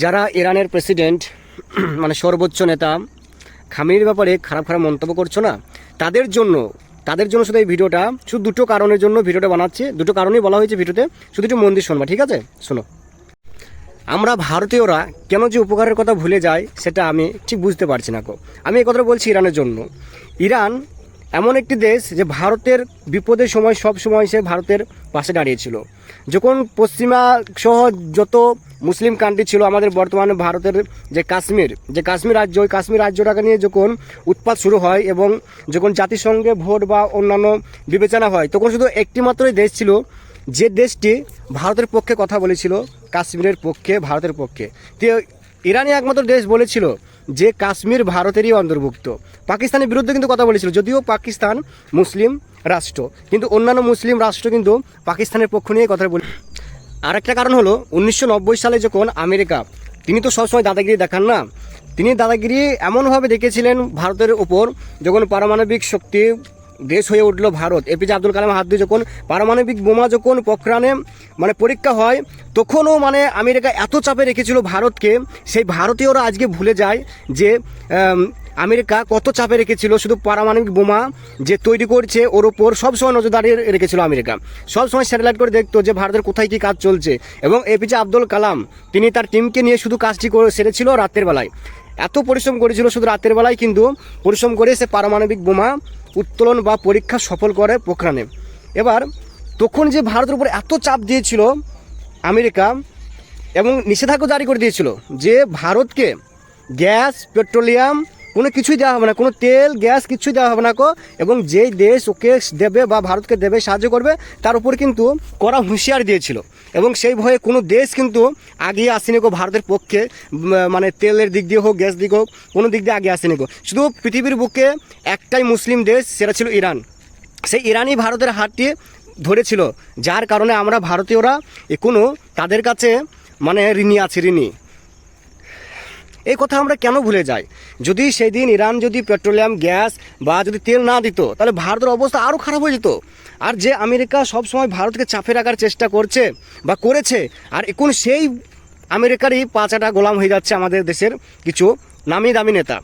যারা ইরানের প্রেসিডেন্ট মানে সর্বোচ্চ নেতা খামেনির ব্যাপারে খারাপ খারাপ মন্তব্য করছো না, তাদের জন্য শুধু এই ভিডিওটা, শুধু দুটো কারণের জন্য ভিডিওটা বানাচ্ছি। দুটো কারণেই বলা হয়েছে ভিডিওতে, শুধু একটু মন দিয়ে শুনবা, ঠিক আছে? শোনো, আমরা ভারতীয়রা কেন যে উপকারের কথা ভুলে যাই সেটা আমি ঠিক বুঝতে পারছি না। আমি এই কথাটা বলছি ইরানের জন্য। ইরান এমন একটি দেশ যে ভারতের বিপদের সময় সব সময় সে ভারতের পাশে দাঁড়িয়েছিল। যখন পশ্চিমা সহ যত মুসলিম কান্ট্রি ছিল, আমাদের বর্তমানে ভারতের যে কাশ্মীর রাজ্য, ওই কাশ্মীর রাজ্যটাকে নিয়ে যখন উৎপাত শুরু হয় এবং যখন জাতিসংঘে ভোট বা অন্যান্য বিবেচনা হয়, তখন শুধু একটি মাত্রই দেশ ছিল যে দেশটি ভারতের পক্ষে কথা বলেছিল, কাশ্মীরের পক্ষে, ভারতের পক্ষে। তো ইরানই একমাত্র দেশ বলেছিল যে কাশ্মীর ভারতেরই অন্তর্ভুক্ত। পাকিস্তানের বিরুদ্ধে কিন্তু কথা বলেছিল, যদিও পাকিস্তান মুসলিম রাষ্ট্র, কিন্তু অন্যান্য মুসলিম রাষ্ট্র কিন্তু পাকিস্তানের পক্ষ নিয়ে কথা বলে। আর একটা কারণ হলো 1990 সালে যখন আমেরিকা, তিনি তো সবসময় দাদাগিরি দেখান না, তিনি দাদাগিরি এমনভাবে দেখিয়েছিলেন ভারতের উপর, যখন পারমাণবিক শক্তি দেশ হয়ে উঠলো ভারত, এপিজে আব্দুল কালাম হাত দিয়ে যখন পারমাণবিক বোমা যখন পোখরানে মানে পরীক্ষা হয়, তখনও মানে আমেরিকা এত চাপে রেখেছিল ভারতকে, সেই ভারতীয়রা আজকে ভুলে যায় যে আমেরিকা কত চাপে রেখেছিল। শুধু পারমাণবিক বোমা যে তৈরি করছে ওর ওপর সবসময় নজরদারি রেখেছিল আমেরিকা, সবসময় স্যাটেলাইট করে দেখতো যে ভারতের কোথায় কী কাজ চলছে। এবং এপিজে আব্দুল কালাম তিনি তার টিমকে নিয়ে শুধু কাজটি করে সেরেছিল রাতের বেলায়, এত পরিশ্রম করেছিল শুধু রাতের বেলায়, কিন্তু পরিশ্রম করে সে পারমাণবিক বোমা উত্তোলন বা পরীক্ষা সফল করে পোখরানে। এবার তখন যে ভারতের উপর এত চাপ দিয়েছিল আমেরিকা এবং নিষেধাজ্ঞা জারি করে দিয়েছিল যে ভারতকে গ্যাস, পেট্রোলিয়াম কোনো কিছুই দেওয়া হবে না, কোনো তেল গ্যাস কিছুই দেওয়া হবে না এবং যেই দেশ ওকে দেবে বা ভারতকে দেবে, সাহায্য করবে, তার উপর কিন্তু কড়া হুঁশিয়ারি দিয়েছিল। এবং সেই ভয়ে কোনো দেশ কিন্তু আগিয়ে আসেনি ভারতের পক্ষে, মানে তেলের দিক দিয়ে হোক, গ্যাস দিক হোক, কোনো দিক দিয়ে আগে আসেনি শুধু পৃথিবীর বুকে একটাই মুসলিম দেশ, সেটা ছিল ইরান। সেই ইরানই ভারতের হাতটি ধরেছিল, যার কারণে আমরা ভারতীয়রা এখনো তাদের কাছে মানে ঋণী আছি, ঋণী। এই কথা আমরা কেন ভুলে যাই? যদি সেই দিন ইরান যদি পেট্রোলিয়াম, গ্যাস বা যদি তেল না দিত, তাহলে ভারতের অবস্থা আরও খারাপ হয়ে যেত। আর যে আমেরিকা সবসময় ভারতকে চাপে রাখার চেষ্টা করছে বা করেছে, আর এখন সেই আমেরিকারই পাঁচাটা গোলাম হয়ে যাচ্ছে আমাদের দেশের কিছু নামি দামি নেতা।